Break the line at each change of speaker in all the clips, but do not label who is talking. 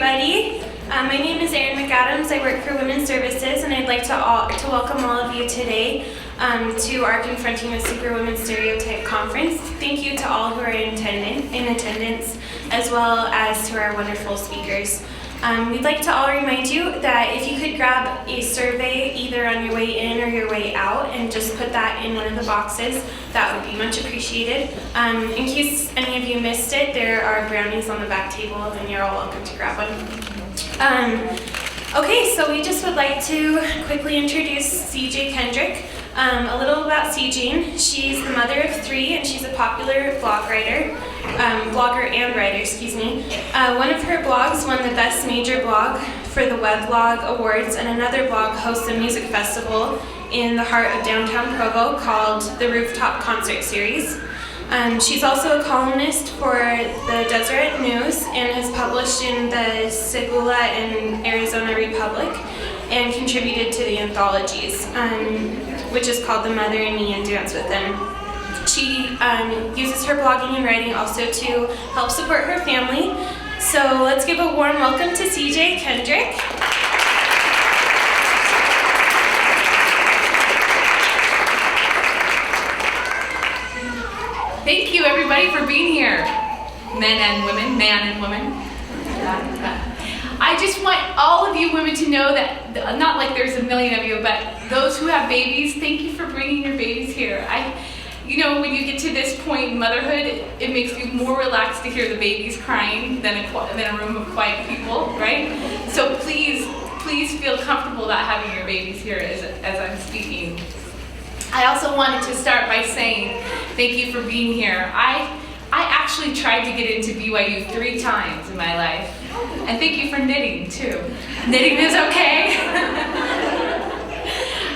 everybody. My name is Erin McAdams. I work for Women's Services, and I'd like to welcome all of you today to our Confronting with Superwoman Stereotype conference. Thank you to all who are in attendance, as well as to our wonderful speakers. We'd like to all remind you that if you could grab a survey either on your way in or your way out and just put that in one of the boxes, that would be much appreciated. In case any of you missed it, there are brownies on the back table and you're all welcome to grab one. Okay, so we just would like to quickly introduce CJ Kendrick. A little about CJ. She's the mother of 3 and she's a popular blogger and writer, excuse me. One of her blogs won the Best Major Blog for the Weblog Awards, and another blog hosts a music festival in the heart of downtown Provo called the Rooftop Concert Series. She's also a columnist for the Deseret News and has published in the Segula and Arizona Republic and contributed to the anthologies, which is called The Mother and Me and Dance With Them. She uses her blogging and writing also to help support her family. So let's give a warm welcome to CJ Kendrick.
Thank you everybody for being here, men and women, man and woman. I just want all of you women to know that, not like there's a million of you, but those who have babies, thank you for bringing your babies here. You know, when you get to this point in motherhood, it makes you more relaxed to hear the babies crying than a room of quiet people, right? So please feel comfortable about having your babies here as I'm speaking. I also wanted to start by saying thank you for being here. I actually tried to get into BYU 3 times in my life. And thank you for knitting too. Knitting is okay.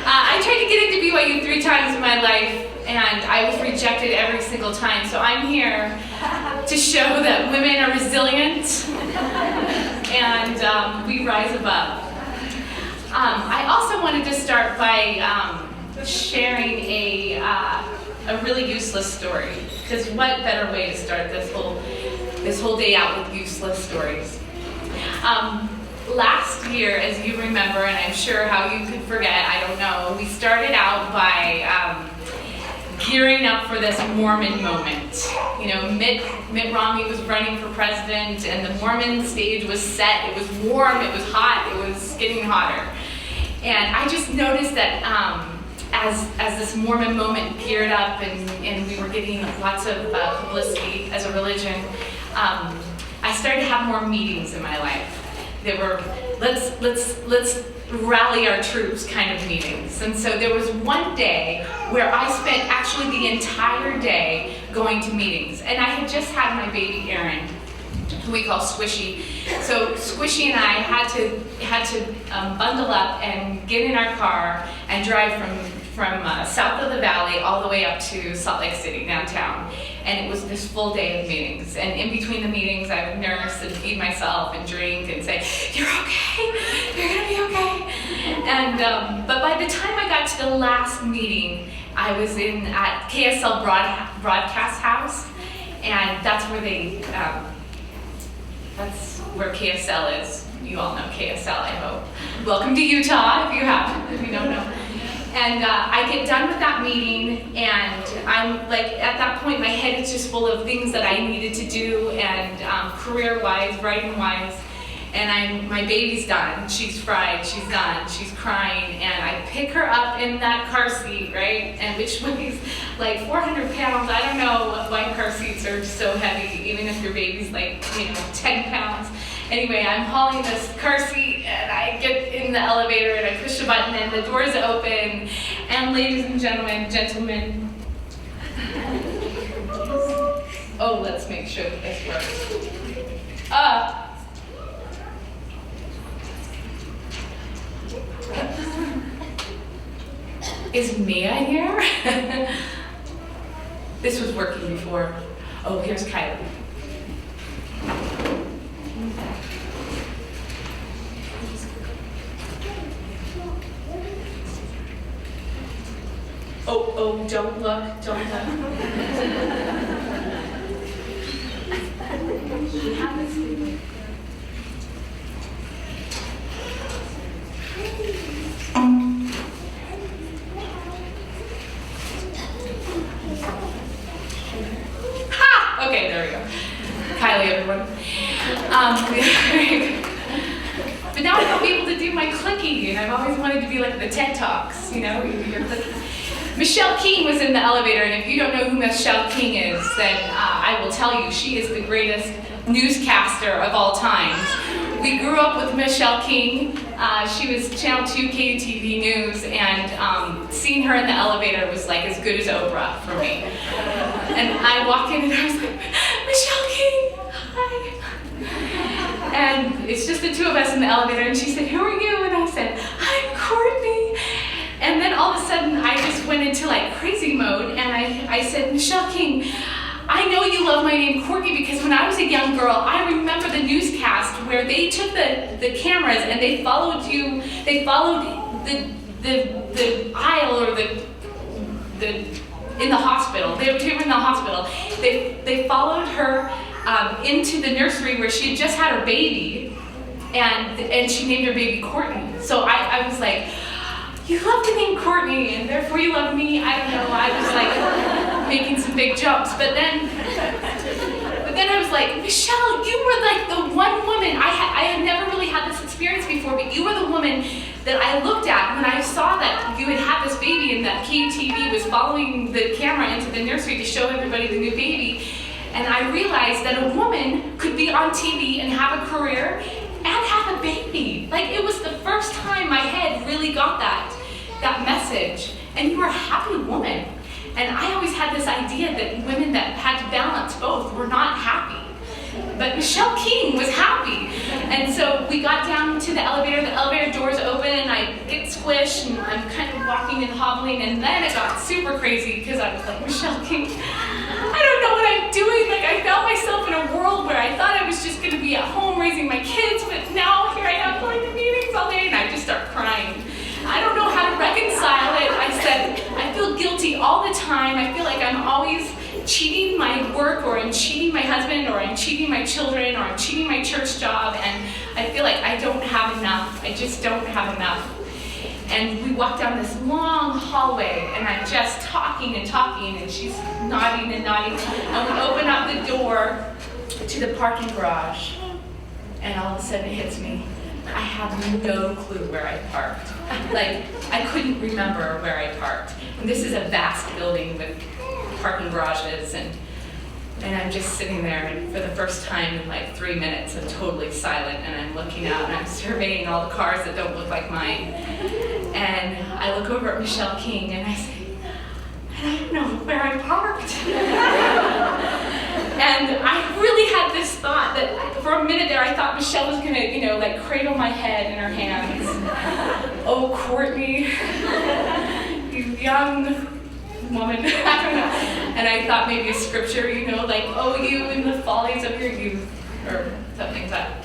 I tried to get into BYU 3 times in my life, and I was rejected every single time. So I'm here to show that women are resilient and we rise above. I also wanted to start by sharing a really useless story, because what better way to start this whole day out with useless stories. Last year, as you remember, and I'm sure how you could forget, I don't know, we started out by gearing up for this Mormon moment. You know, Mitt Romney was running for president and the Mormon stage was set. It was warm, it was hot, it was getting hotter. And I just noticed that as this Mormon moment geared up and we were getting lots of publicity as a religion, I started to have more meetings in my life. They were let's rally our troops kind of meetings. And so there was one day where I spent actually the entire day going to meetings. And I had just had my baby Erin, who we call Squishy. So Squishy and I had to bundle up and get in our car and drive from south of the valley all the way up to Salt Lake City, downtown. And it was this full day of meetings. And in between the meetings, I would nurse and feed myself and drink and say, "You're okay, you're gonna be okay." And but by the time I got to the last meeting, I was at KSL Broadcast House, and that's where KSL is. You all know KSL, I hope. Welcome to Utah, if you don't know. And I get done with that meeting, and I'm like, at that point, my head is just full of things that I needed to do, and career-wise, writing-wise. And my baby's done. She's fried. She's done. She's crying, and I pick her up in that car seat, right? And which weighs like 400 pounds. I don't know why car seats are so heavy, even if your baby's like 10 pounds. Anyway, I'm hauling this car seat, and I get in the elevator, and I push a button, and the doors open. And ladies and gentlemen, oh, let's make sure that this works. Is Mia here? This was working before. Oh, here's Kylie. Oh, don't look. Kylie, everyone. But now I'll be able to do my clicky, and I've always wanted to be like the TED Talks, you know, you do your clicky. Michelle King was in the elevator, and if you don't know who Michelle King is, then I will tell you, she is the greatest newscaster of all times. We grew up with Michelle King. She was Channel 2 KUTV News, and seeing her in the elevator was like as good as Oprah for me. And I walked in and I was like, Michelle King, hi. And it's just the two of us in the elevator, and she said, who are you? And I said, I'm Courtney. And then all of a sudden, I just went into like crazy mode, and I said, Michelle King, I know you love my name Courtney because when I was a young girl, I remember the newscast where they took the cameras and they followed you, they followed the aisle or in the hospital. They were in the hospital. They followed her into the nursery where she had just had her baby, and she named her baby Courtney. So I was like, you love the name Courtney, and therefore you love me. I don't know. I was like making some big jumps, but then I was like, Michelle, you were like the one woman. I had never really had this experience before, but you were the woman that I looked at when I saw that you had had this baby and that KUTV was following the camera into the nursery to show everybody the new baby. And I realized that a woman could be on TV and have a career and have a baby. Like, it was the first time my head really got that message. And you were a happy woman. And I always had this idea that women that had to balance both were not happy. But Michelle King was happy. And so we got down to the elevator doors open, and I get squished, and I'm kind of walking and hobbling, and then it got super crazy because I was like, Michelle King, I don't know what I'm doing. Like, I found myself in a world where I thought I was just going to be at home raising my kids, but now here I am going to meetings all day, and I just start crying. I don't know how to reconcile it. I said, I feel guilty all the time. I feel like I'm always cheating my work, or I'm cheating my husband, or I'm cheating my children, or I'm cheating my church job, and I feel like I don't have enough. I just don't have enough. And we walk down this long hallway, and I'm just talking and talking, and she's nodding and nodding, and we open up the door to the parking garage, and all of a sudden it hits me. I have no clue where I parked. Like, I couldn't remember where I parked. And this is a vast building with parking garages, and I'm just sitting there, and for the first time in like 3 minutes, I'm totally silent, and I'm looking out, and I'm surveying all the cars that don't look like mine. And I look over at Michelle King, and I say, I don't know where I parked. And I really had this thought that for a minute there, I thought Michelle was gonna, like cradle my head in her hands. Oh, Courtney, you young woman. I don't know. And I thought maybe a scripture, like, oh, you in the follies of your youth, or something like that.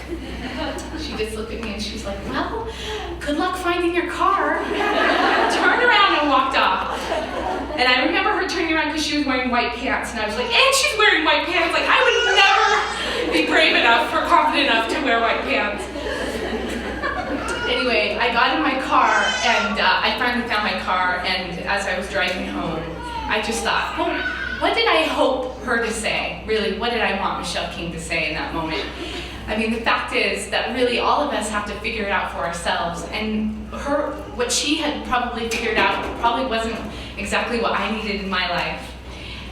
She just looked at me and she's like, well, good luck finding your car. Turned around and walked off. And I remember her turning around because she was wearing white pants, and I was like, and she's wearing white pants. Like, I would never be brave enough or confident enough to wear white pants. Anyway, I got in my car, and I finally found my car, and as I was driving home, I just thought, well, what did I hope her to say? Really, what did I want Michelle King to say in that moment? I mean, the fact is that really all of us have to figure it out for ourselves, and what she had probably figured out probably wasn't exactly what I needed in my life.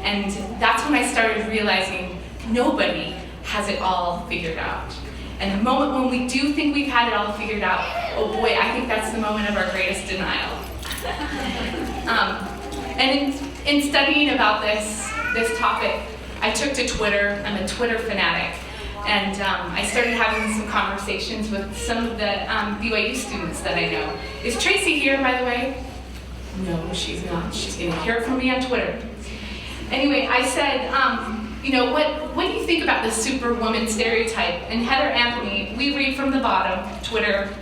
And that's when I started realizing nobody has it all figured out. And the moment when we do think we've had it all figured out, oh boy, I think that's the moment of our greatest denial. And in studying about this topic, I took to Twitter. I'm a Twitter fanatic. And I started having some conversations with some of the BYU students that I know. Is Tracy here, by the way? No, she's not. She's going to hear it from me on Twitter. Anyway, I said, what do you think about the Superwoman stereotype? And Heather Anthony, we read from the bottom, Twitter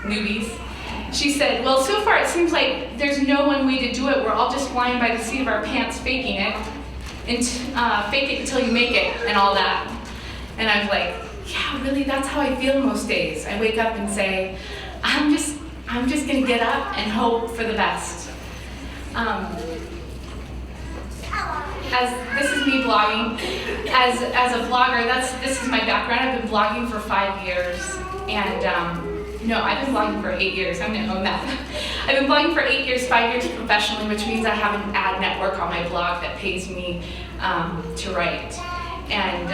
newbies. She said, well, so far it seems like there's no one way to do it. We're all just flying by the seat of our pants, faking it, and fake it until you make it, and all that. And I was like, yeah, really, that's how I feel most days. I wake up and say, I'm just gonna get up and hope for the best. as this is me blogging, as a vlogger, this is my background. I've been blogging for 5 years, and no, I've been blogging for 8 years. I'm gonna own that. I've been blogging for 8 years, 5 years professionally, which means I have an ad network on my blog that pays me to write. And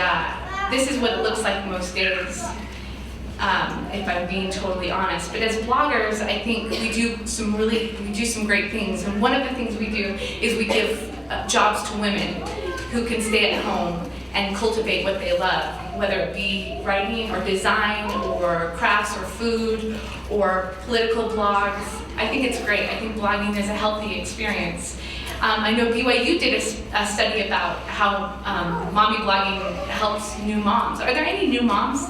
this is what it looks like most days, if I'm being totally honest. But as bloggers, I think we do some great things. And one of the things we do is we give jobs to women who can stay at home and cultivate what they love, whether it be writing or design or crafts or food or political blogs. I think it's great. I think blogging is a healthy experience. I know BYU did a study about how mommy blogging helps new moms. Are there any new moms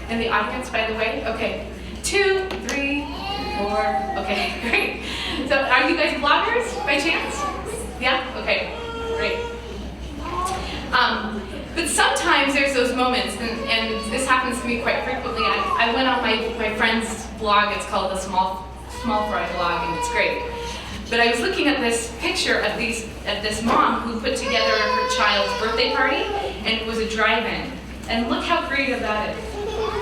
in the audience, by the way? Okay, 2, 3, 4, okay, great. So are you guys bloggers by chance? Yeah, okay, great. But sometimes there's those moments, and this happens to me quite frequently. I went on my friend's blog. It's called the Small Fry blog, and it's great. But I was looking at this picture of this mom who put together her child's birthday party, and it was a drive-in. And look how creative that is.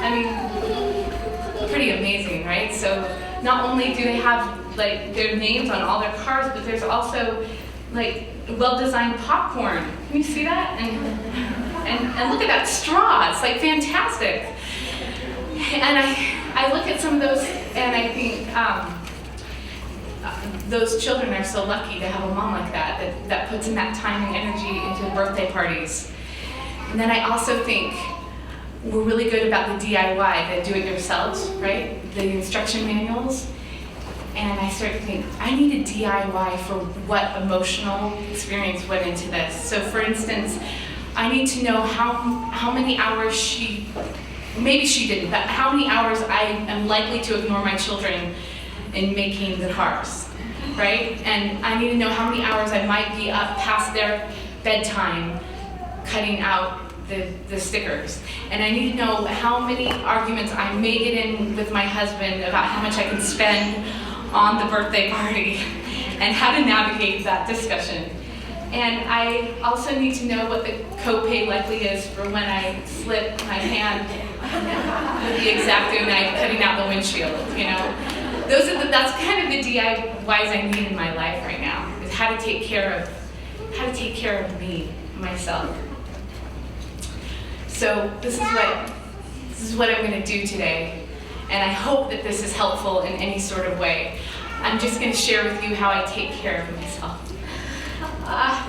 I mean, pretty amazing, right? So not only do they have like their names on all their cars, but there's also like well-designed popcorn. Can you see that? And look at that straw. It's like fantastic. And I look at some of those, and I think those children are so lucky to have a mom like that puts in that time and energy into birthday parties. And then I also think we're really good about the DIY, the do-it-yourselves, right? The instruction manuals. And I started to think, I need a DIY for what emotional experience went into this. So for instance, I need to know how many hours maybe she didn't, but how many hours I am likely to ignore my children in making the cars, right? And I need to know how many hours I might be up past their bedtime cutting out the stickers. And I need to know how many arguments I may get in with my husband about how much I can spend on the birthday party and how to navigate that discussion. And I also need to know what the copay likely is for when I slip my hand with the X-Acto knife cutting out the windshield, you know? That's kind of the DIYs I need in my life right now, is how to take care of me, myself. So this is what I'm going to do today, and I hope that this is helpful in any sort of way. I'm just going to share with you how I take care of myself.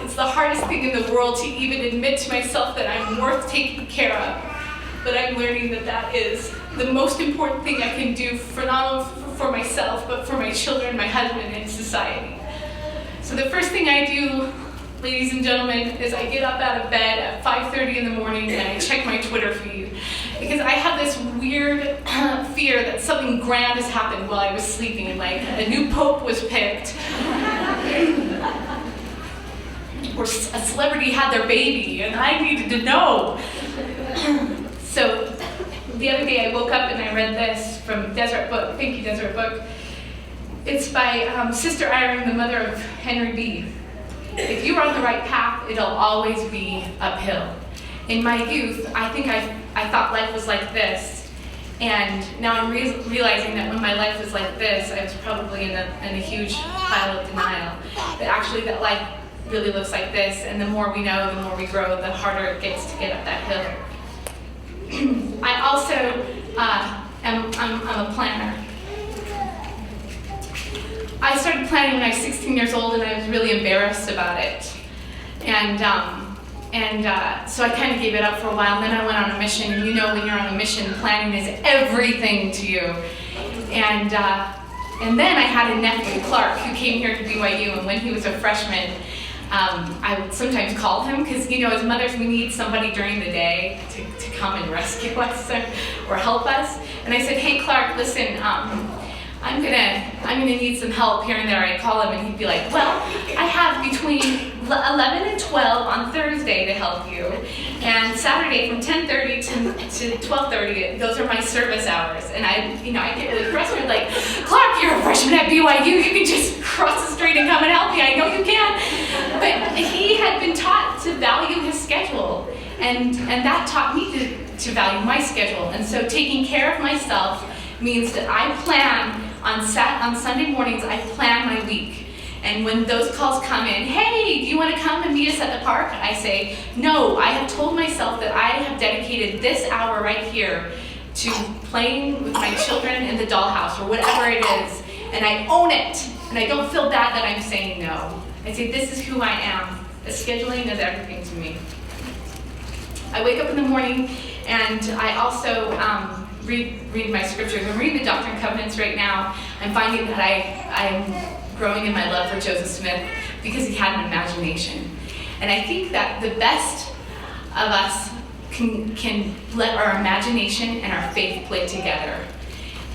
It's the hardest thing in the world to even admit to myself that I'm worth taking care of, but I'm learning that is the most important thing I can do for not only for myself, but for my children, my husband, and society. So the first thing I do, ladies and gentlemen, is I get up out of bed at 5:30 in the morning and I check my Twitter feed, because I have this weird fear that something grand has happened while I was sleeping, like a new pope was picked, or a celebrity had their baby, and I needed to know. So the other day I woke up and I read this from Desert Book. Thank you, Desert Book. It's by Sister Irene, the mother of Henry B. If you're on the right path, it'll always be uphill. In my youth, I think I thought life was like this, and now I'm realizing that when my life was like this, I was probably in a huge pile of denial. But actually that life really looks like this, and the more we know, the more we grow, the harder it gets to get up that hill. I also I'm a planner. I started planning when I was 16 years old, and I was really embarrassed about it. And so I kind of gave it up for a while, and then I went on a mission, and you know when you're on a mission, planning is everything to you. And then I had a nephew, Clark, who came here to BYU, and when he was a freshman, I would sometimes call him, because you know, as mothers, we need somebody during the day to come and rescue us or help us. And I said, hey Clark, listen, I'm gonna need some help here and there. I'd call him and he'd be like, well, I have between 11 and 12 on Thursday to help you, and Saturday from 10:30 to 12:30, those are my service hours. And I get really frustrated, like, Clark, you're a freshman at BYU, you can just cross the street and come and help me, I know you can. But he had been taught schedule, and that taught me to value my schedule. And so taking care of myself means that I plan on Sunday mornings, I plan my week. And when those calls come in, hey, do you want to come and meet us at the park? I say, no, I have told myself that I have dedicated this hour right here to playing with my children in the dollhouse or whatever it is, and I own it. And I don't feel bad that I'm saying no. I say, this is who I am. The scheduling is everything to me. I wake up in the morning and I also read my scriptures. I'm reading the Doctrine and Covenants right now. I'm finding that I'm growing in my love for Joseph Smith because he had an imagination. And I think that the best of us can let our imagination and our faith play together.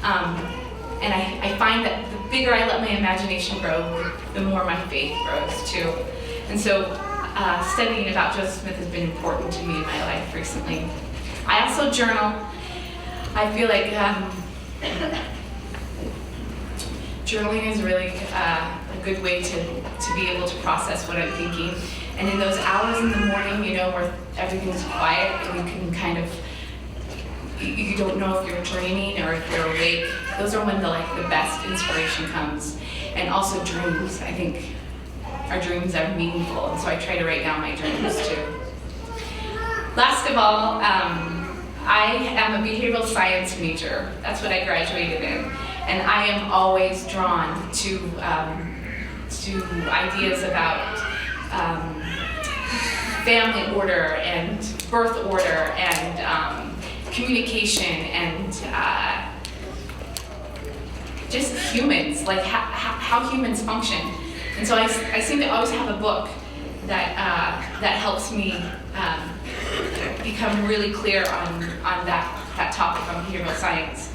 And I find that the bigger I let my imagination grow, the more my faith grows too. And so studying about Joseph Smith has been important to me in my life recently. I also journal. I feel like journaling is really a good way to be able to process what I'm thinking. And in those hours in the morning, where everything's quiet and you can kind of, you don't know if you're dreaming or if you're awake, those are when the best inspiration comes. And also dreams. I think our dreams are meaningful, and so I try to write down my dreams too. Last of all, I am a behavioral science major. That's what I graduated in. And I am always drawn to ideas about family order and birth order and communication and just humans, like how humans function. And so I seem to always have a book that helps me become really clear on that topic on behavioral science.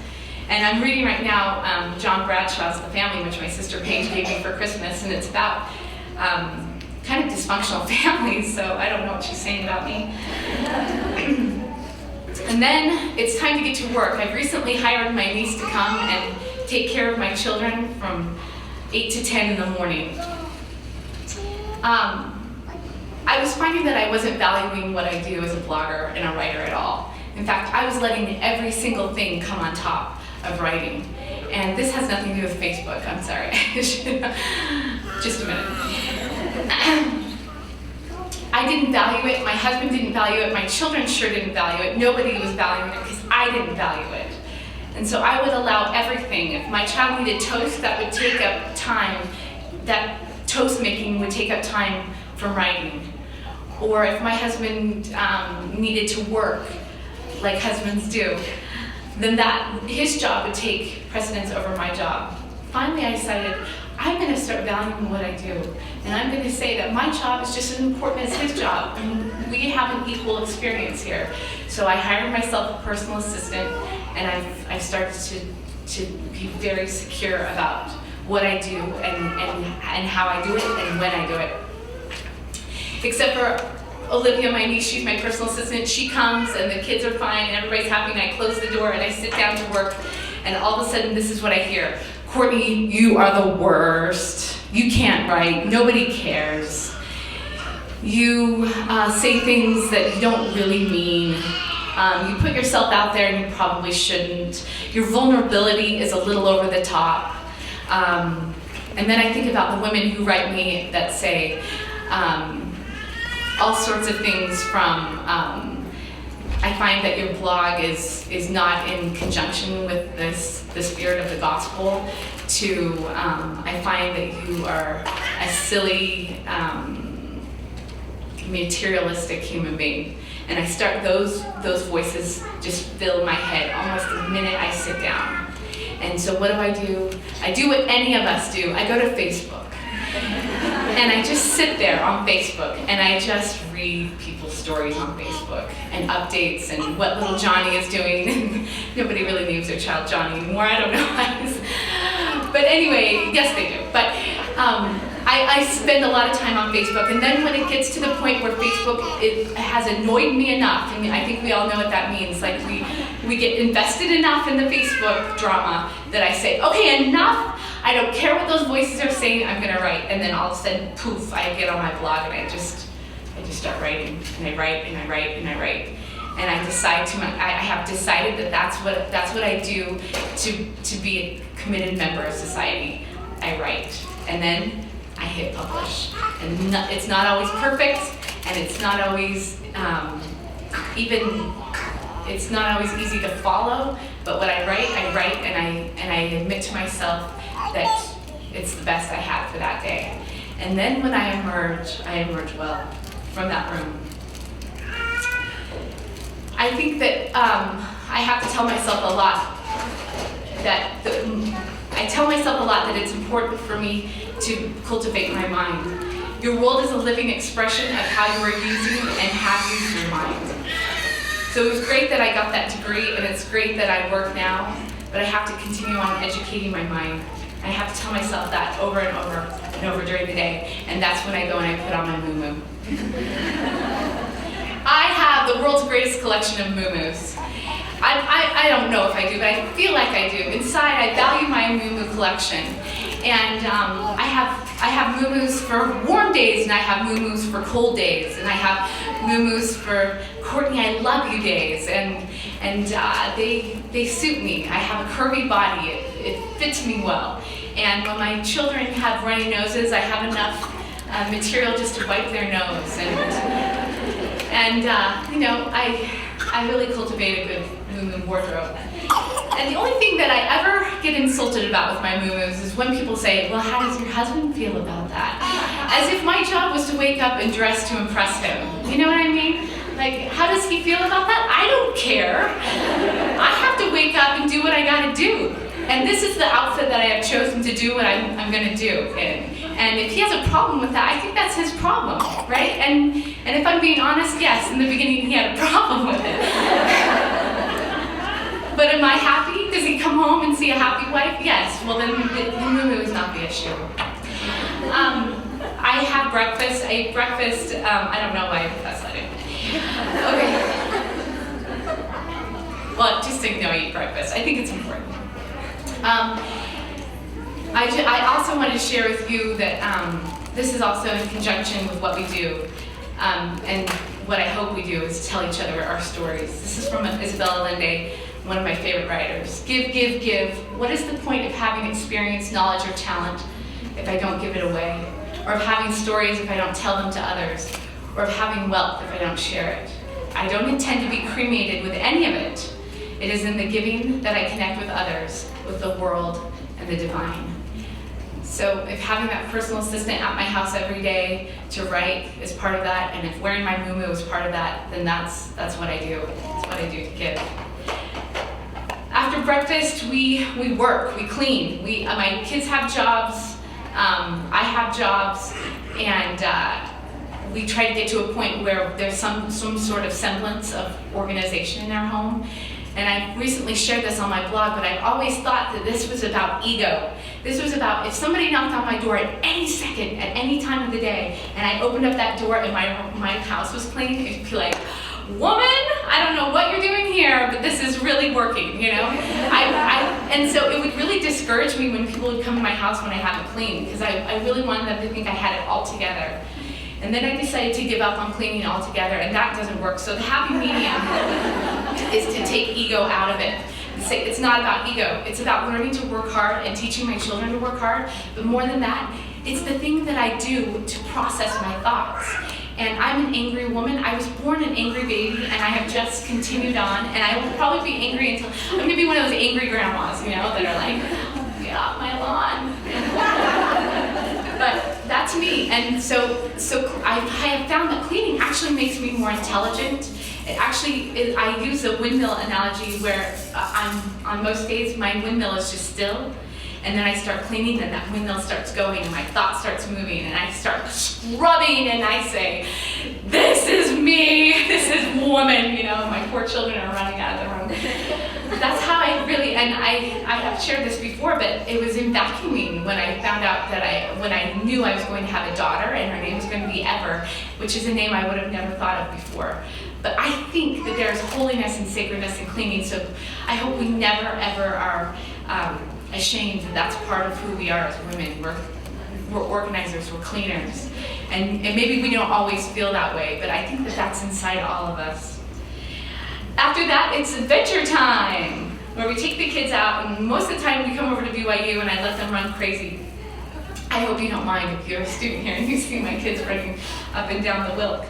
And I'm reading right now John Bradshaw's The Family, which my sister Paige gave me for Christmas, and it's about kind of dysfunctional families, so I don't know what she's saying about me. And then it's time to get to work. I've recently hired my niece to come and take care of my children from 8 to 10 in the morning. I was finding that I wasn't valuing what I do as a blogger and a writer at all. In fact, I was letting every single thing come on top of writing. And this has nothing to do with Facebook, I'm sorry. Just a minute. I didn't value it, my husband didn't value it, my children sure didn't value it, nobody was valuing it because I didn't value it. And so I would allow everything. If my child needed toast, that would take up time, that toast making would take up time from writing. Or if my husband needed to work, like husbands do, then his job would take precedence over my job. Finally, I decided, I'm going to start valuing what I do. And I'm going to say that my job is just as important as his job. And we have an equal experience here. So I hired myself a personal assistant, and I've started to be very secure about what I do and how I do it and when I do it. Except for Olivia, my niece, she's my personal assistant. She comes and the kids are fine and everybody's happy, and I close the door and I sit down to work, and all of a sudden this is what I hear. Courtney, you are the worst. You can't write. Nobody cares. You say things that you don't really mean. You put yourself out there and you probably shouldn't. Your vulnerability is a little over the top. And then I think about the women who write me that say all sorts of things from, I find that your blog is not in conjunction with the spirit of the gospel, to I find that you are a silly, materialistic human being. And I start, those voices just fill my head almost the minute I sit down. And so what do? I do what any of us do. I go to Facebook. And I just sit there on Facebook and I just read people's stories on Facebook and updates and what little Johnny is doing. Nobody really names their child Johnny anymore, I don't know. But anyway, yes they do. But I spend a lot of time on Facebook, and then when it gets to the point where Facebook has annoyed me enough, and I think we all know what that means, like we get invested enough in the Facebook drama that I say, okay, enough, I don't care what those voices are saying, I'm gonna write. And then all of a sudden, poof, I get on my blog and I just just start writing, and I write and I write and I write. And I have decided that that's what I do to be a committed member of society. I write, and then I hit publish. And it's not always perfect, and it's not always it's not always easy to follow. But what I write, and I admit to myself that it's the best I have for that day. And then when I emerge well from that room. I think that I have to tell myself a lot that it's important for me to cultivate my mind. Your world is a living expression of how you are using and have used your mind. So it was great that I got that degree, and it's great that I work now, but I have to continue on educating my mind. I have to tell myself that over and over and over during the day, and that's when I go and I put on my moo-moo. I have the world's greatest collection of moo-moos. I don't know if I do, but I feel like I do. Inside, I value my moo-moo collection. And I have moo-moos for warm days, and I have moo-moos for cold days, and I have moo-moos for Courtney, I love you days, and they suit me. I have a curvy body, it fits me well. And when my children have runny noses, I have enough material just to wipe their nose. And you know, I really cultivate a good moo-moo wardrobe. And the only thing that I ever get insulted about with my moo-moos is when people say, well, how does your husband feel about that? As if my job was to wake up and dress to impress him. You know what I mean? Like, how does he feel about that? I don't care. I have to wake up and do what I gotta do. And this is the outfit that I have chosen to do what I'm gonna do. And if he has a problem with that, I think that's his problem, right? And if I'm being honest, yes, in the beginning he had a problem with it. But am I happy? Does he come home and see a happy wife? Yes. Well, then the moo-moo is not the issue. I have breakfast. I ate breakfast. I don't know why I confess I didn't. Okay. Well, just so you know, I eat breakfast. I think it's important. I also want to share with you that this is also in conjunction with what we do. And what I hope we do is tell each other our stories. This is from Isabella Allende, one of my favorite writers. Give, give, give. What is the point of having experience, knowledge, or talent if I don't give it away? Or of having stories if I don't tell them to others? Or of having wealth if I don't share it? I don't intend to be cremated with any of it. It is in the giving that I connect with others, with the world, and the divine. So if having that personal assistant at my house every day to write is part of that, and if wearing my moo-moo is part of that, then that's what I do. That's what I do to give. After breakfast, we work, we clean. My kids have jobs, I have jobs, and we try to get to a point where there's some sort of semblance of organization in our home. And I recently shared this on my blog, but I've always thought that this was about ego. This was about if somebody knocked on my door at any second, at any time of the day, and I opened up that door and my house was clean, it'd be like, woman, I don't know what you're doing here, but this is really working, you know? And so it would really discourage me when people would come to my house when I have it clean, because I really wanted them to think I had it all together. And then I decided to give up on cleaning altogether, and that doesn't work. So the happy medium is to take ego out of it. And say it's not about ego. It's about learning to work hard and teaching my children to work hard. But more than that, it's the thing that I do to process my thoughts. And I'm an angry woman. I was born an angry baby, and I have just continued on. And I will probably be angry until I'm going to be one of those angry grandmas, you know, that are like, get off my lawn. But that's me, and so I have found that cleaning actually makes me more intelligent. It actually, I use a windmill analogy where on most days my windmill is just still, and then I start cleaning, and that windmill starts going, and my thought starts moving, and I start scrubbing, and I say, this is me, this is woman, you know, my poor children are running out of the room. That's how I really, and I have shared this before, but it was in vacuuming when I found out that when I knew I was going to have a daughter, and her name was going to be Ever, which is a name I would have never thought of before. But I think that there's holiness and sacredness in cleaning, so I hope we never ever are ashamed that that's part of who we are as women. We're organizers, we're cleaners. And maybe we don't always feel that way, but I think that that's inside all of us. After that, it's adventure time, where we take the kids out, and most of the time we come over to BYU and I let them run crazy. I hope you don't mind if you're a student here and you see my kids running up and down the Wilk.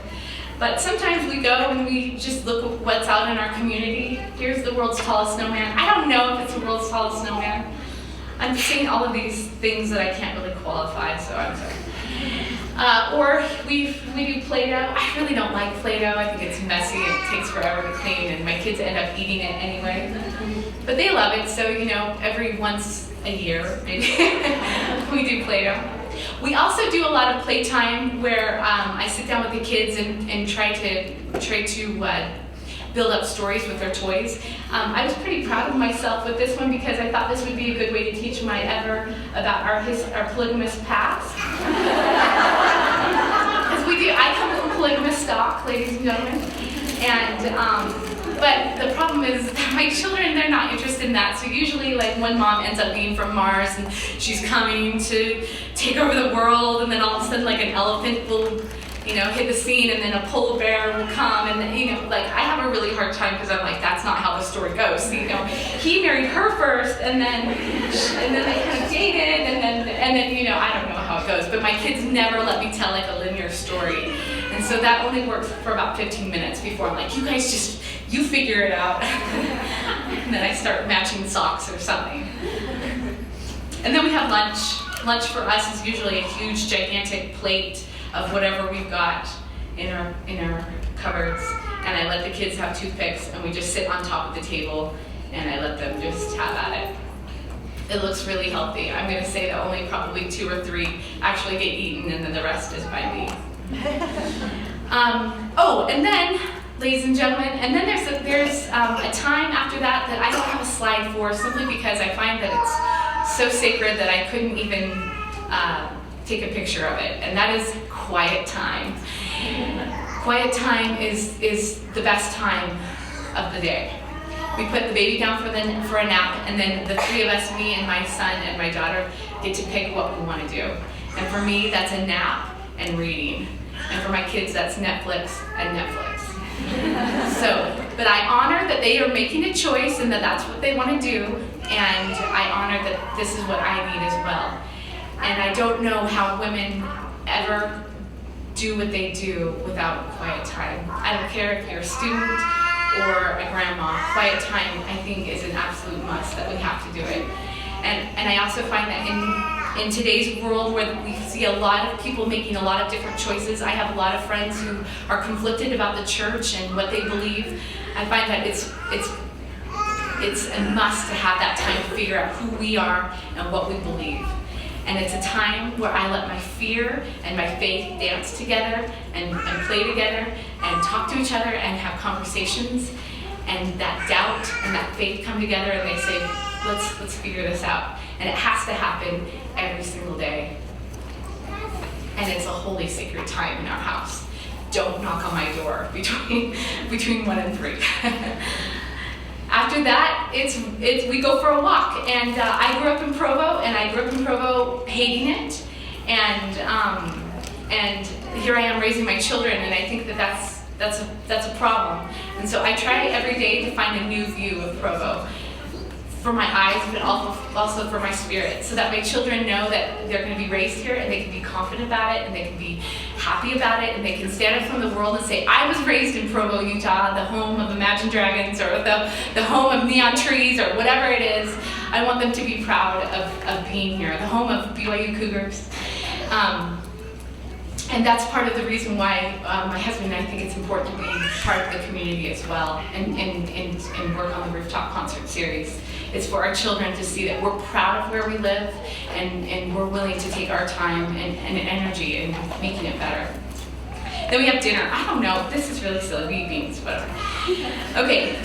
But sometimes we go and we just look at what's out in our community. Here's the world's tallest snowman. I don't know if it's the world's tallest snowman. I'm seeing all of these things that I can't really qualify, so I'm sorry. Or we do Play-Doh. I really don't like Play-Doh. I think it's messy and it takes forever to clean, and my kids end up eating it anyway. But they love it, so every once a year, maybe, we do Play-Doh. We also do a lot of playtime where I sit down with the kids and try to build up stories with their toys. I was pretty proud of myself with this one because I thought this would be a good way to teach my Ever about our polygamous past. Because I come from polygamous stock, ladies and gentlemen. And but the problem is that my children, they're not interested in that. So usually, like, one mom ends up being from Mars and she's coming to take over the world, and then all of a sudden, like, an elephant will, hit the scene, and then a polar bear will come, and I have a really hard time because I'm like, that's not how the story goes. So, he married her first, and then they kind of dated, and then I don't know how it goes. But my kids never let me tell like a linear story, and so that only works for about 15 minutes before I'm like, you guys you figure it out. And then I start matching socks or something. And then we have lunch. Lunch for us is usually a huge, gigantic plate of whatever we've got in our cupboards. And I let the kids have toothpicks, and we just sit on top of the table, and I let them just have at it. It looks really healthy. I'm going to say that only probably 2 or 3 actually get eaten, and then the rest is by me. And then, ladies and gentlemen, and then there's a time after that I don't have a slide for, simply because I find that it's so sacred that I couldn't even take a picture of it, and that is quiet time. Quiet time is the best time of the day. We put the baby down for a nap, and then the 3 of us, me and my son and my daughter, get to pick what we want to do. And for me, that's a nap and reading. And for my kids, that's Netflix and Netflix. But I honor that they are making a choice and that that's what they want to do, and I honor that this is what I need as well. And I don't know how women ever do what they do without quiet time. I don't care if you're a student or a grandma. Quiet time, I think, is an absolute must, that we have to do it. And I also find that in today's world, where we see a lot of people making a lot of different choices, I have a lot of friends who are conflicted about the church and what they believe. I find that it's a must to have that time to figure out who we are and what we believe. And it's a time where I let my fear and my faith dance together and play together and talk to each other and have conversations, and that doubt and that faith come together and they say, let's figure this out. And it has to happen every single day. And it's a holy sacred time in our house. Don't knock on my door between 1 and 3. After that, we go for a walk, and I grew up in Provo, and I grew up in Provo hating it, and here I am raising my children, and I think that's a problem. And so I try every day to find a new view of Provo, for my eyes, but also for my spirit, so that my children know that they're going to be raised here, and they can be confident about it, and they can be happy about it, and they can stand up from the world and say, I was raised in Provo, Utah, the home of Imagine Dragons, or the home of neon trees, or whatever it is. I want them to be proud of being here, the home of BYU Cougars. And that's part of the reason why my husband and I think it's important to be part of the community as well, and work on the rooftop concert series. It's for our children to see that we're proud of where we live, and we're willing to take our time and energy in making it better. Then we have dinner. I don't know, this is really silly, we eat beans, whatever. Okay,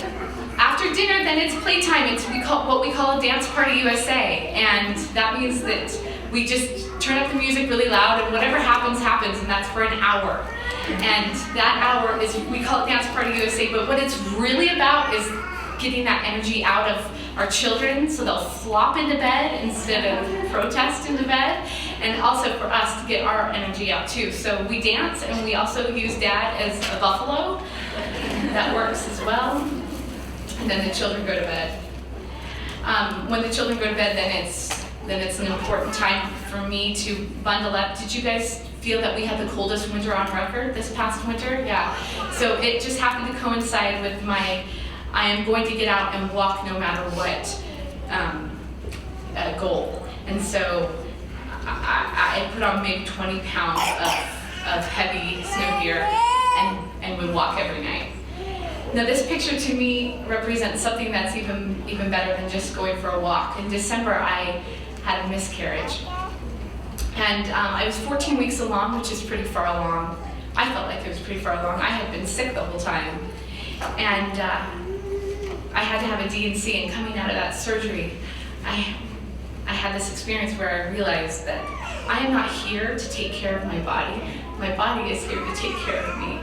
after dinner, then it's playtime. It's what we call a Dance Party USA, and that means that we just turn up the music really loud, and whatever happens, happens, and that's for an hour. And that hour we call it Dance Party USA, but what it's really about is getting that energy out of our children, so they'll flop into bed instead of protest into bed, and also for us to get our energy out too. So we dance, and we also use Dad as a buffalo. That works as well. And then the children go to bed. When the children go to bed, then it's an important time for me to bundle up. Did you guys feel that we had the coldest winter on record this past winter? Yeah. So it just happened to coincide with I am going to get out and walk no matter what goal. And so I put on maybe 20 pounds of heavy snow gear and would walk every night. Now this picture to me represents something that's even better than just going for a walk. In December, I had a miscarriage. And I was 14 weeks along, which is pretty far along. I felt like it was pretty far along. I had been sick the whole time. And I had to have a D&C, and coming out of that surgery, I had this experience where I realized that I am not here to take care of my body. My body is here to take care of me.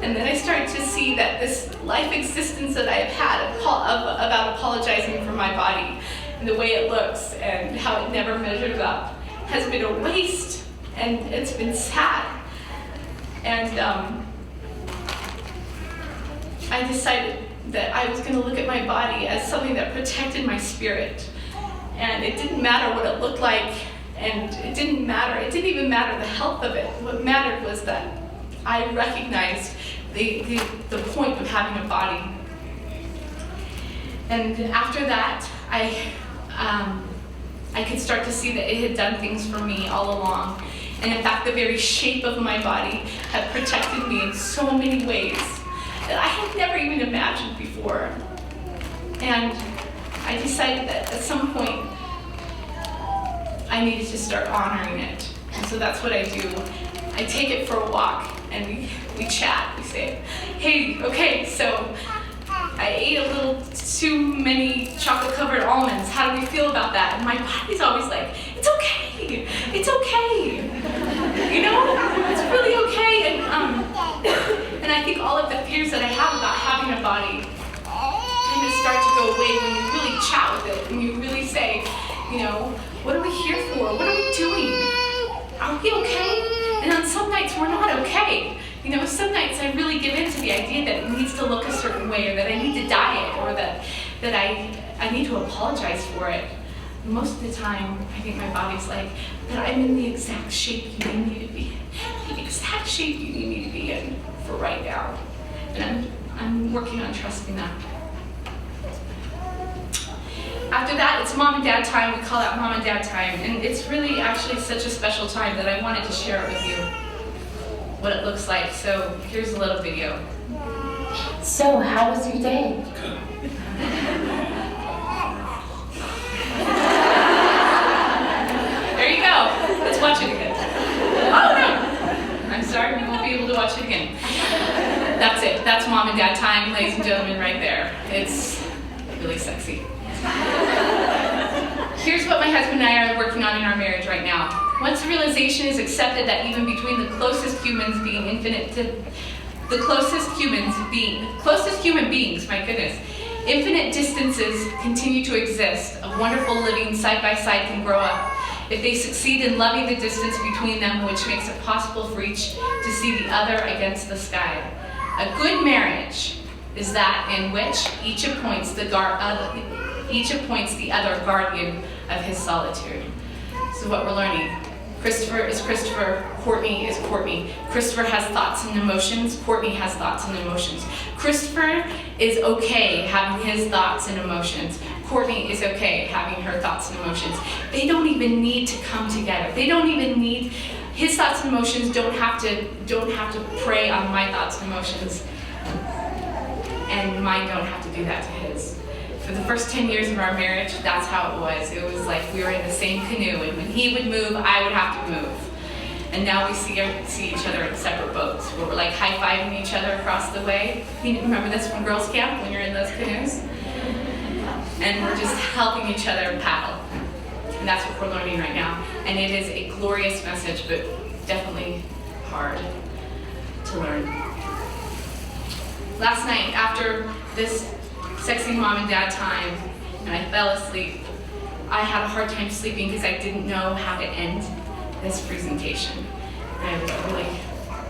And then I started to see that this life existence that I've had about apologizing for my body and the way it looks and how it never measures up has been a waste, and it's been sad. And I decided that I was going to look at my body as something that protected my spirit. And it didn't matter what it looked like, and it didn't even matter the health of it. What mattered was that I recognized the point of having a body. And after that, I could start to see that it had done things for me all along. And in fact, the very shape of my body had protected me in so many ways that I had never even imagined before. And I decided that at some point, I needed to start honoring it. And so that's what I do. I take it for a walk, and we chat. We say, hey, okay, so I ate a little too many chocolate-covered almonds. How do we feel about that? And my body's always like, it's okay. It's okay. You know, it's really okay. And I think all of the fears that I have about having a body kind of start to go away when you really chat with it, when you really say, you know, what are we here for? What are we doing? Are we okay? And on some nights we're not okay. You know, some nights I really give in to the idea that it needs to look a certain way, or that I need to diet, or that I need to apologize for it. Most of the time, I think my body's like, that I'm in the exact shape you need me to be. The exact shape you need me to be in for right now. And I'm working on trusting that. After that, it's Mom and Dad time. We call that Mom and Dad time. And it's really actually such a special time that I wanted to share it with you, what it looks like. So here's a little video.
So, how was your day?
There you go. Let's watch it again. Oh no! I'm sorry, we won't be able to watch it again. That's it. That's Mom and Dad time, ladies and gentlemen, right there. It's really sexy. Here's what my husband and I are working on in our marriage right now. Once the realization is accepted that even between the closest humans being infinite to the closest human beings, my goodness, infinite distances continue to exist. A wonderful living side by side can grow up if they succeed in loving the distance between them, which makes it possible for each to see the other against the sky. A good marriage is that in which each appoints the other guardian of his solitude. So what we're learning, Christopher is Christopher, Courtney is Courtney. Christopher has thoughts and emotions, Courtney has thoughts and emotions. Christopher is okay having his thoughts and emotions. Courtney is okay having her thoughts and emotions. They don't even need to come together. They don't even need, his thoughts and emotions don't have to prey on my thoughts and emotions. And mine don't have to do that to his. For the first 10 years of our marriage, that's how it was. It was like we were in the same canoe, and when he would move, I would have to move. And now we see each other in separate boats, where we're like high-fiving each other across the way. You remember this from girls' camp, when you're in those canoes? And we're just helping each other paddle. And that's what we're learning right now. And it is a glorious message, but definitely hard to learn. Last night, after this sexy Mom and Dad time, and I fell asleep, I had a hard time sleeping because I didn't know how to end this presentation. I was really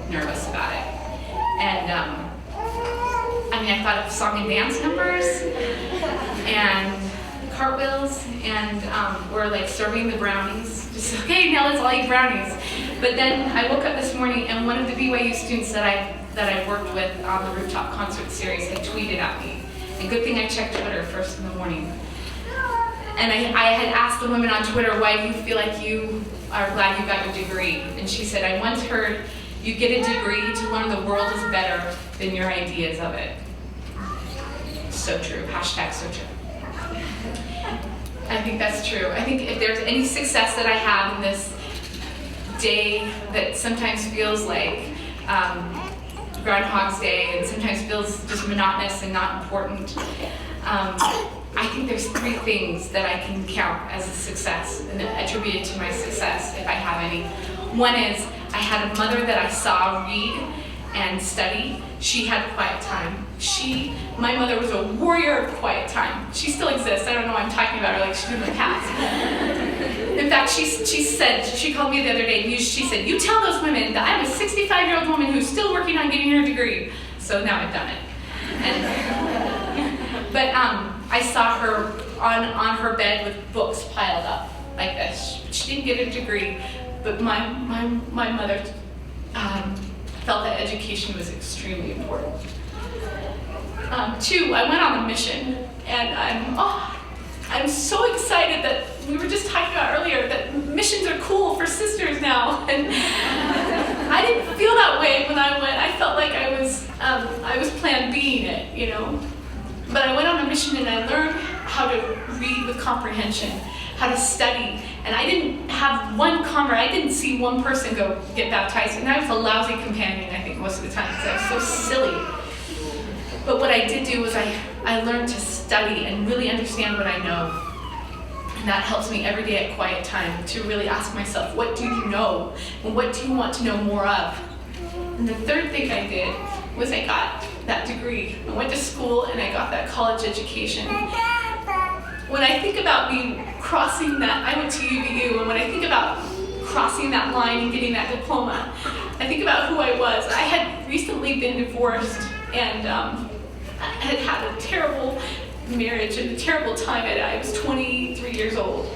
nervous about it. And I thought of song and dance numbers and cartwheels, and we're like serving the brownies. Just, okay, now let's all eat brownies. But then I woke up this morning and one of the BYU students that I worked with on the Rooftop Concert Series had tweeted at me. And good thing I checked Twitter first in the morning. And I had asked the women on Twitter, why do you feel like you are glad you got your degree? And she said, I once heard you get a degree to learn the world is better than your ideas of it. So true, hashtag so true. I think that's true. I think if there's any success that I have in this day that sometimes feels like Groundhog's Day and sometimes feels just monotonous and not important, I think there's 3 things that I can count as a success and attribute it to my success if I have any. One is I had a mother that I saw read and study. She had quiet time. My mother was a warrior of quiet time. She still exists. I don't know why I'm talking about her like she did in the past. In fact, she called me the other day and she said, you tell those women that I'm a 65-year-old woman who's still working on getting her degree. So now I've done it. But I saw her on her bed with books piled up like this. She didn't get a degree, but my mother felt that education was extremely important. 2, I went on a mission, and I'm so excited that we were just talking about earlier that missions are cool for sisters now, and I didn't feel that way when I went. I felt like I was plan B'ing it, you know. But I went on a mission and I learned how to read with comprehension, how to study, and I didn't have one convert. I didn't see one person go get baptized, and I was a lousy companion, I think, most of the time, because I was so silly. But what I did do was I learned to study and really understand what I know. And that helps me every day at quiet time to really ask myself, what do you know? And what do you want to know more of? And the 3rd thing I did was I got that degree. I went to school and I got that college education. When I think about me crossing that, I went to UVU, and when I think about crossing that line and getting that diploma, I think about who I was. I had recently been divorced, and I had had a terrible marriage and a terrible time at it. I was 23 years old,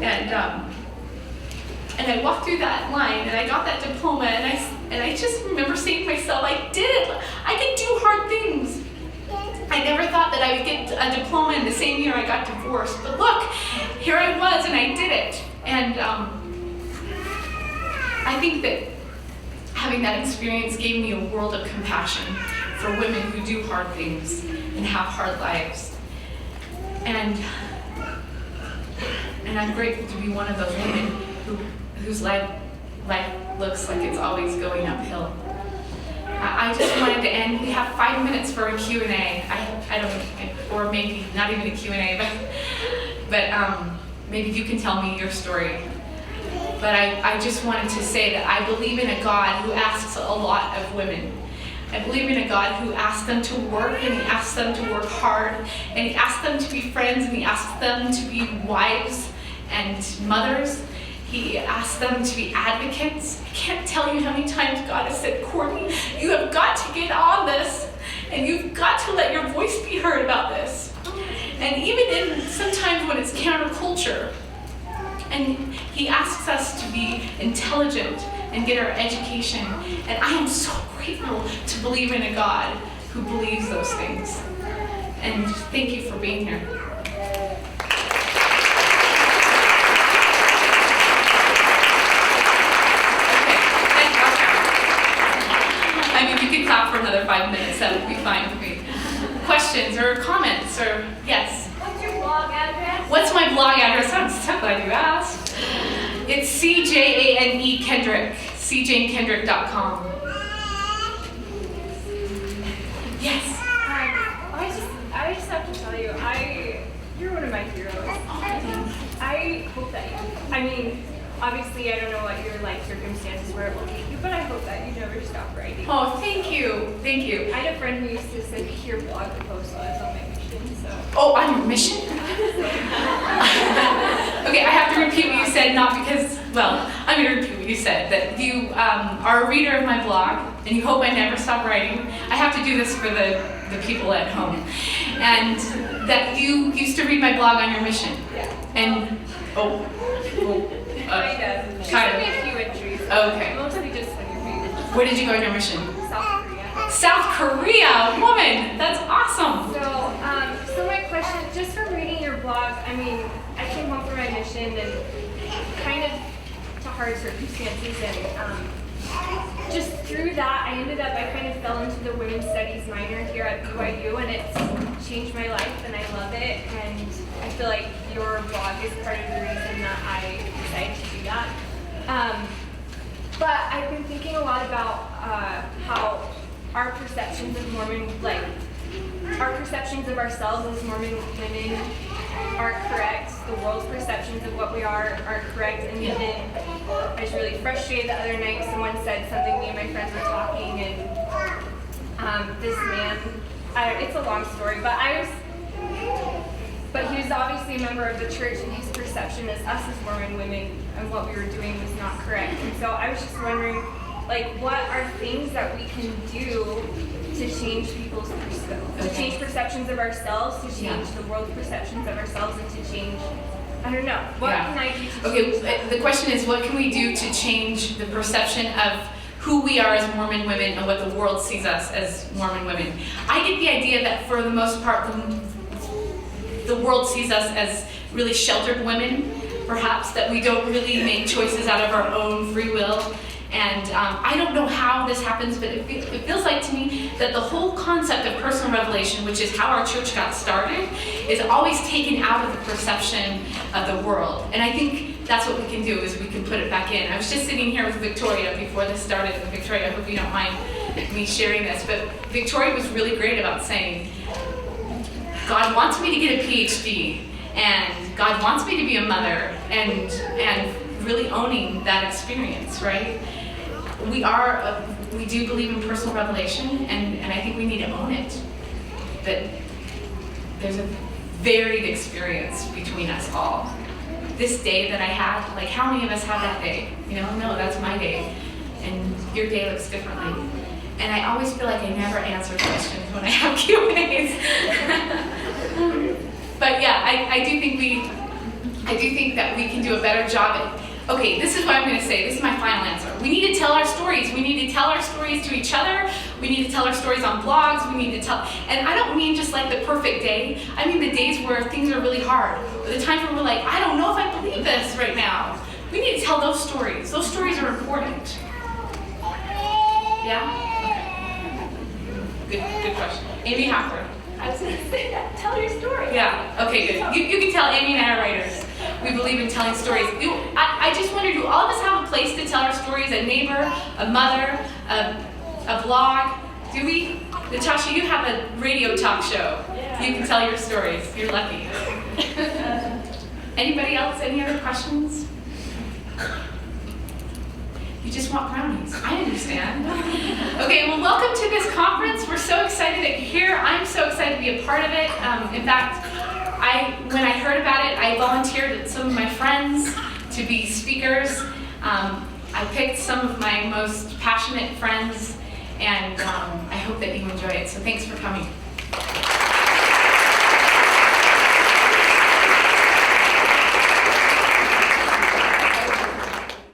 and I walked through that line and I got that diploma, and I just remember saying to myself, I did it. I can do hard things. I never thought that I would get a diploma in the same year I got divorced, but look, here I was and I did it. And I think that having that experience gave me a world of compassion for women who do hard things and have hard lives. And I'm grateful to be one of those women whose life looks like it's always going uphill. I just wanted to end. We have 5 minutes for a Q&A. I don't, or maybe not even a Q&A, but maybe you can tell me your story. But I just wanted to say that I believe in a God who asks a lot of women. I believe in a God who asks them to work, and he asks them to work hard, and he asks them to be friends, and he asks them to be wives and mothers. He asks them to be advocates. I can't tell you how many times God has said, Courtney, you have got to get on this, and you've got to let your voice be heard about this. And even in sometimes when it's counterculture, and he asks us to be intelligent and get our education. And I am so grateful to believe in a God who believes those things. And thank you for being here. You could clap for another 5 minutes, that would be fine with me. Questions or comments or yes?
What's your blog address?
What's my blog address? I'm so glad you asked. It's CJANE Kendrick, cjanekendrick.com. Yes?
I just have to tell you, you're one of my heroes. I hope that obviously I don't know what your circumstances were it will take you, but I hope that you never stop writing.
Oh, thank you. Thank you.
I had a friend who used to send me your blog post while I was on my mission, so.
Oh, on your mission? Okay, I have to repeat what you said, not because, well, I'm going to repeat what you said, that you are a reader of my blog, and you hope I never stop writing. I have to do this for the people at home. And that you used to read my blog on your mission. And,
Kind of. A few entries.
Okay.
Mostly just when you're reading.
Where did you go on your mission?
South Korea.
South Korea, woman, that's awesome.
So my question, just from reading your blog, I mean, I came home from my mission and kind of to hard circumstances, and just through that, I kind of fell into the women's studies minor here at BYU, and it's changed my life, and I love it, and I feel like your blog is part of the reason that I decided to do that. But I've been thinking a lot about how our perceptions of our perceptions of ourselves as Mormon women aren't correct. The world's perceptions of what we are correct. And then I was really frustrated the other night. Someone said something, me and my friends were talking, and this man, it's a long story, but he was obviously a member of the church, and his perception as us as Mormon women and what we were doing was not correct. And so I was just wondering, what are things that we can do to change people's change perceptions of ourselves, to change the world's perceptions of ourselves, and to change, I don't know, what can I do to change
the question is, what can we do to change the perception of who we are as Mormon women and what the world sees us as Mormon women? I get the idea that for the most part, the world sees us as really sheltered women, perhaps, that we don't really make choices out of our own free will. And I don't know how this happens, but it feels like to me that the whole concept of personal revelation, which is how our church got started, is always taken out of the perception of the world. And I think that's what we can do, is we can put it back in. I was just sitting here with Victoria before this started. And Victoria, I hope you don't mind me sharing this, but Victoria was really great about saying, God wants me to get a PhD, and God wants me to be a mother, and really owning that experience, right? We do believe in personal revelation, and I think we need to own it. That there's a varied experience between us all. This day that I had, how many of us had that day? No, that's my day, and your day looks differently. And I always feel like I never answer questions when I have Q&As. But yeah, I do think that we can do a better job at. Okay, this is what I'm going to say. This is my final answer. We need to tell our stories. We need to tell our stories to each other. We need to tell our stories on blogs. We need to tell, and I don't mean just the perfect day. I mean the days where things are really hard. Or the times where we're like, I don't know if I believe this right now. We need to tell those stories. Those stories are important. Yeah? Okay. Good question. Amy Hacker.
I was going to say that. Tell your story.
Yeah, okay, good. You can tell Amy and I are writers. We believe in telling stories. I just wonder, do all of us have a place to tell our stories? A neighbor, a mother, a blog? Do we? Natasha, you have a radio talk show.
Yeah.
You can tell your stories. You're lucky. Anybody else? Any other questions? You just want brownies. I understand. Okay, well, welcome to this conference. We're so excited that you're here. I'm so excited to be a part of it. In fact, when I heard about it, I volunteered with some of my friends to be speakers. I picked some of my most passionate friends, and I hope that you enjoy it. So thanks for coming.